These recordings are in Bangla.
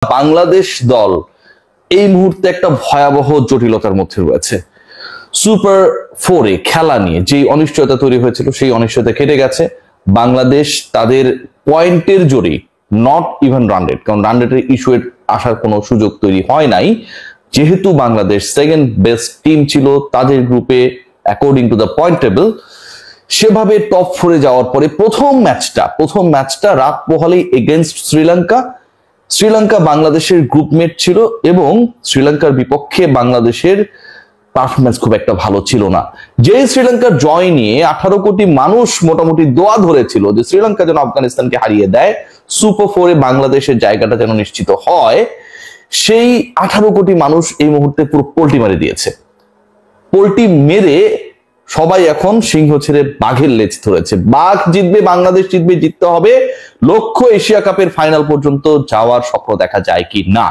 বাংলাদেশ দল এই মুহূর্তে একটা ভয়াবহ জটিলতার মধ্যে রয়েছে। সুপার 4-এ খেলা নিয়ে যে অনিশ্চয়তা তৈরি হয়েছিল সেই অনিশ্চয়তা কেটে গেছে। বাংলাদেশ তাদের পয়েন্টের জোরে, নট ইভেন রান রেট, কারণ রান রেটের ইস্যু আসার কোনো সুযোগ তৈরি হয় নাই, যেহেতু বাংলাদেশ সেকেন্ড বেস্ট টিম ছিল তাদের গ্রুপে according to the point table. সেভাবে টপ 4-এ যাওয়ার পরে প্রথম ম্যাচটা রাত পোহালেই এগেইনস্ট শ্রীলঙ্কা বাংলাদেশের গ্রুপমেট ছিল এবং শ্রীলঙ্কার বিপক্ষে বাংলাদেশের পারফরমেন্স খুব একটা ভালো ছিল না। যে শ্রীলঙ্কার জয় নিয়ে 18 কোটি মানুষ মোটামুটি দোয়া ধরেছিল যে শ্রীলঙ্কা যেন আফগানিস্তানকে হারিয়ে দেয়, সুপার 4-এ বাংলাদেশের জায়গাটা যেন নিশ্চিত হয়, সেই 18 কোটি মানুষ এই মুহূর্তে পুরো পোল্টি মারি দিয়েছে। পোল্টি মেরে সবাই এখন সিংহ ছেড়ে বাঘের লেজ ধরেছে। বাঘ জিতবে, বাংলাদেশ জিতবে, জিততে হবে, লক্ষ্য এশিয়া কাপের ফাইনাল পর্যন্ত যাওয়ার স্বপ্ন দেখা যায় কি না।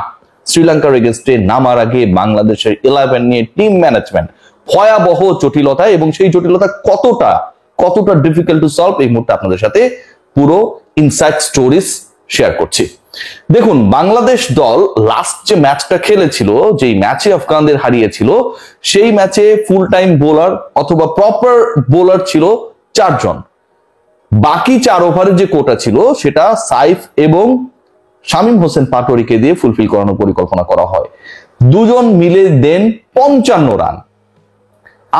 শ্রীলঙ্কার এগেইনস্টে নামার আগে বাংলাদেশের 11 নিয়ে টিম ম্যানেজমেন্ট ভয়াবহ জটিলতা, এবং সেই জটিলতা কতটা ডিফিকাল্ট টু সলভ এই মুহূর্তে আপনাদের সাথে পুরো ইনসাইড স্টোরিজ শেয়ার করছি। দেখুন, বাংলাদেশ দল লাস্ট যে ম্যাচটা খেলেছিল, যেই ম্যাচে আফগানদের হারিয়েছিল, সেই ম্যাচে ফুল টাইম বোলার অথবা প্রপার বোলার ছিল 4 জন। বাকি 4 ওভারের যে কোটা ছিল সেটা সাইফ এবং শামীম হোসেন পাটোয়ারিকে দিয়ে ফুলফিল করানোর পরিকল্পনা করা হয়। দুজন মিলে দেন 55 রান।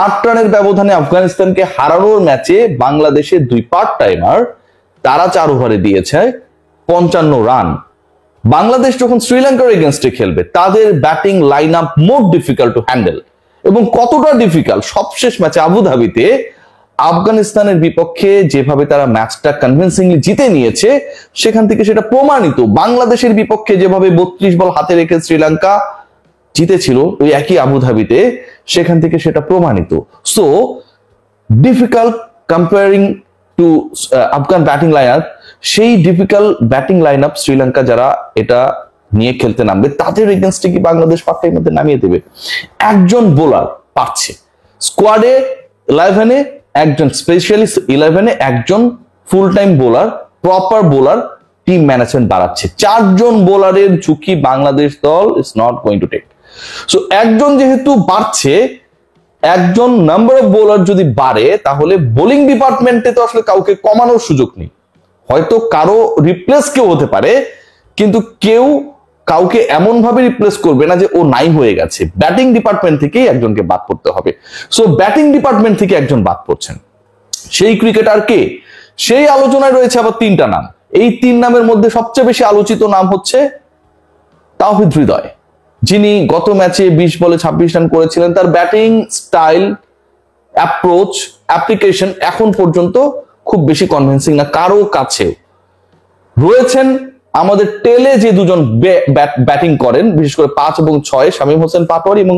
8 রানের ব্যবধানে আফগানিস্তানকে হারানোর ম্যাচে বাংলাদেশের 2 পার্ট টাইমার তারা 4 ওভারে দিয়েছে 55 রান। বাংলাদেশ যখন শ্রীলঙ্কার এগেইনস্টে খেলবে তাদের batting line up more difficult to handle, এবং কতটা ডিফিকাল্ট, সবশেষ ম্যাচে আবুধাবিতে আফগানিস্তানের বিপক্ষে যেভাবে তারা ম্যাচটা কনভিন্সিংলি জিতে নিয়েছে, সেখান থেকে সেটা প্রমাণিত। বাংলাদেশের বিপক্ষে যেভাবে 32 বল হাতে রেখে শ্রীলঙ্কা জিতেছিল ওই একই আবুধাবিতে, সেখান থেকে সেটা প্রমাণিত। So difficult comparing to Afghan batting line up, সেই difficult batting line up Sri Lanka যারা এটা নিয়ে খেলতে নামবে তাদের এগেইনস্টে কি বাংলাদেশ পাক্কার মধ্যে নামিয়ে দেবে? একজন বোলার পাচ্ছে স্কোয়াডে 11-এ, একজন স্পেশালিস্ট 11-এ, একজন full time bowler, proper bowler, team management বাড়াচ্ছে। 4 জন বোলারের ঝুঁকি বাংলাদেশ দল is not going to take. So একজন যেহেতু বাড়ছে, একজন নাম্বার অফ বোলার যদি বাড়ে, তাহলে বোলিং ডিপার্টমেন্টে তো আসলে কাউকে কমানোর সুযোগ নেই। হয়তো কারো রিপ্লেস কেউ হতে পারে, কিন্তু কেউ কাউকে এমন ভাবে রিপ্লেস করবে না যে ও নাই হয়ে গেছে। ব্যাটিং ডিপার্টমেন্ট থেকেই একজনকে বাদ পড়তে হবে। সো ব্যাটিং ডিপার্টমেন্ট থেকে একজন বাদ পড়ছেন, সেই ক্রিকেটার কে? সেই আলোচনায় রয়েছে আবার 3টা নাম। এই 3 নামের মধ্যে সবচেয়ে বেশি আলোচিত নাম হচ্ছে তাওহিদ হৃদয়, যিনি গত ম্যাচে 20 বলে 26 রান করেছিলেন। তার ব্যাটিং স্টাইল, অ্যাপ্রোচ, অ্যাপ্লিকেশন এখন পর্যন্ত খুব বেশি কনভিন্সিং না কারো কাছে। রয়েছেন আমাদের টেলে যে 2 জন ব্যাটিং করেন, বিশেষ করে 5 এবং 6, শামীম হোসেন পাটোয়ারি এবং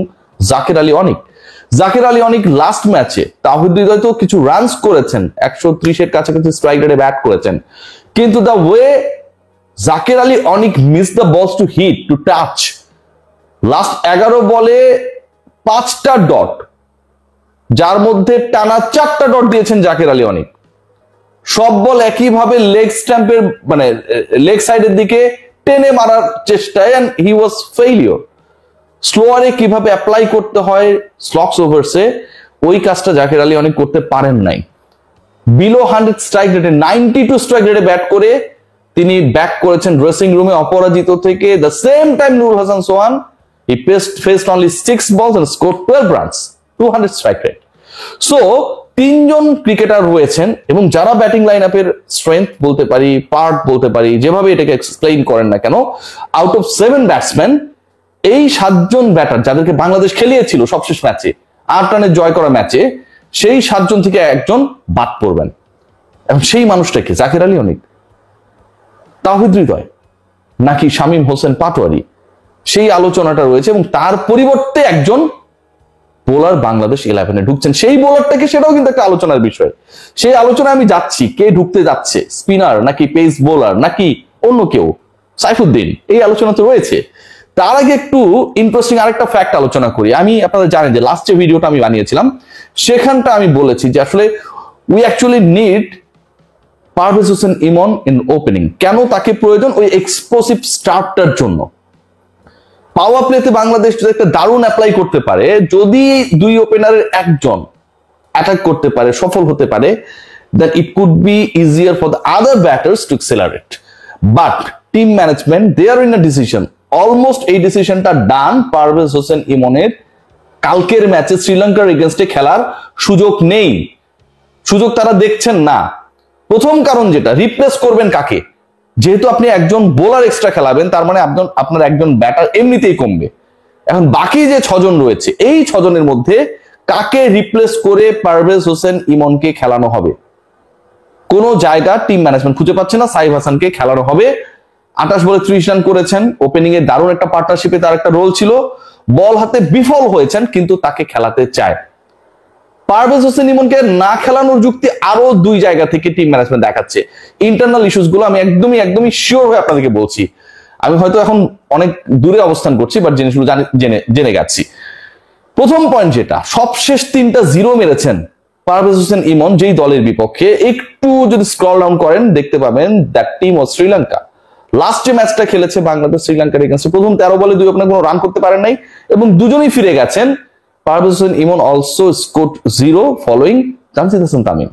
জাকির আলী অনিক। লাস্ট ম্যাচে তাওহিদ হৃদয় তো কিছু রানস করেছেন, 130-এর কাছাকাছি স্ট্রাইক রেটে ব্যাট করেছেন, কিন্তু the way Zakir Ali Anik miss the balls to hit to touch, last 11 বলে 5টা ডট, যার মধ্যে টানা 4টা ডট দিয়েছেন জাকির আলী অনিক। সব বল একইভাবে লেগ স্ট্যাম্পের মানে লেগ সাইডের দিকে টেনে মারার চেষ্টায়, এন্ড হি ওয়াজ ফেইলিওর। স্লোয়ারে কিভাবে অ্যাপ্লাই করতে হয় স্লক্স ওভারসে, ওই কাজটা জাকির আলী অনিক করতে পারেন নাই। বিলো 100 স্ট্রাইক রেটে, 92 স্ট্রাইক রেটে ব্যাট করে তিনি ব্যাক করেছেন ড্রেসিং রুমে অপরাজিত থেকে। The same time Nurul Hasan Sohan, he faced only 6 balls and scored 12 runs, 200 strike rate. So 3 John cricketer রয়েছেন, এবং যারা ব্যাটিং লাইন আপের স্ট্রেংথ বলতে পারি, পার্ট বলতে পারি, যেভাবে এটাকে এক্সপ্লেইন করেন না কেন, আউট অফ 7 ব্যাটসম্যান, এই 7 জন ব্যাটার যাদেরকে বাংলাদেশ খেলিয়েছিল সবশেষ ম্যাচে 8 রানের জয় করা ম্যাচে, সেই 7 জন থেকে একজন বাদ পড়বেন। এবং সেই মানুষটাকে জাকির আলী অনিক, তাওহিদ হৃদয়, নাকি শামীম হোসেন পাটোয়ারি, সেই আলোচনাটা রয়েছে। এবং তার পরিবর্তে একজন বোলার বাংলাদেশ 11-এ ঢুকছেন, সেই বোলারটাকে, সেটাও কিন্তু একটা আলোচনার বিষয়। সেই আলোচনায় আমি যাচ্ছি, কে ঢুকতে যাচ্ছে, স্পিনার নাকি পেস বোলার নাকি অন্য কেউ, সাইফুদ্দিন, এই আলোচনা তো রয়েছে। তার আগে একটু ইন্টারেস্টিং আরেকটা ফ্যাক্ট আলোচনা করি। আমি আপনারা জানেন যে লাস্ট যে ভিডিওটা আমি বানিয়েছিলাম সেখানটা আমি বলেছি যে আসলে we actually need Parvez Hossain Emon in opening. কেন তাকে প্রয়োজন? ওই এক্সপ্লোসিভ স্টার্টটার জন্য। পাওয়ার প্লেতে বাংলাদেশ যদি একটা দারুণ অ্যাপ্লাই করতে পারে, যদি দুই ওপেনারের একজন অ্যাটাক করতে পারে, সফল হতে পারে, that it could be easier for the other batters to accelerate. But team management, they are in a decision. Almost এই ডিসিশনটা ডান। পারভেজ হোসেন ইমনের কালকের ম্যাচে শ্রীলঙ্কার এগেইনস্টে খেলার সুযোগ নেই, সুযোগ তারা দেখছেন না। প্রথম কারণ যেটা, রিপ্লেস করবেন কাকে? যেহেতু আপনি একজন বোলার এক্সট্রা খেলাবেন, তার মানে আপনার একজন ব্যাটার এমনিতেই কমবে। এখন বাকি যে 6 জন রয়েছে, এই 6 জনের মধ্যে কাকে রিপ্লেস করে পারভেজ হোসেন ইমনকে খেলানো হবে? কোন জায়গা টিম ম্যানেজমেন্ট খুঁজে পাচ্ছে না। সাইফ হাসানকে খেলানো হবে। 28 বলে 30 রান করেছেন, ওপেনিং এ দারুণ একটা পার্টনারশিপে তার একটা রোল ছিল, বল হাতে বিফল হয়েছেন, কিন্তু তাকে খেলাতে চায়। পারভেজ হোসেন ইমনকে না খেলানোর যুক্তি আরো 2 জায়গা থেকে টিম ম্যানেজমেন্ট দেখাচ্ছে। ইন্টারনাল ইস্যুস গুলো আমি একদমই শিওর হয়ে আপনাদেরকে বলছি। আমি হয়তো এখন অনেক দূরে অবস্থান করছি, বাট জিনিসগুলো জেনে গেছি। প্রথম পয়েন্ট যেটা, সবশেষ 3টা 0 মেরেছেন পারভেজ হোসেন ইমন যেই দলের বিপক্ষে। একটু যদি স্ক্রল ডাউন করেন দেখতে পাবেন that team was Sri Lanka. Last যে ম্যাচটা খেলেছে বাংলাদেশ শ্রীলঙ্কার এগেইনস্টে, প্রথম 13 বলে 2 ওপেনার কোনো রান করতে পারেন নাই এবং দুজনেই ফিরে গেছেন। Parvez Hossain Emon also scored 0 following Jamshed Hasan Tamim.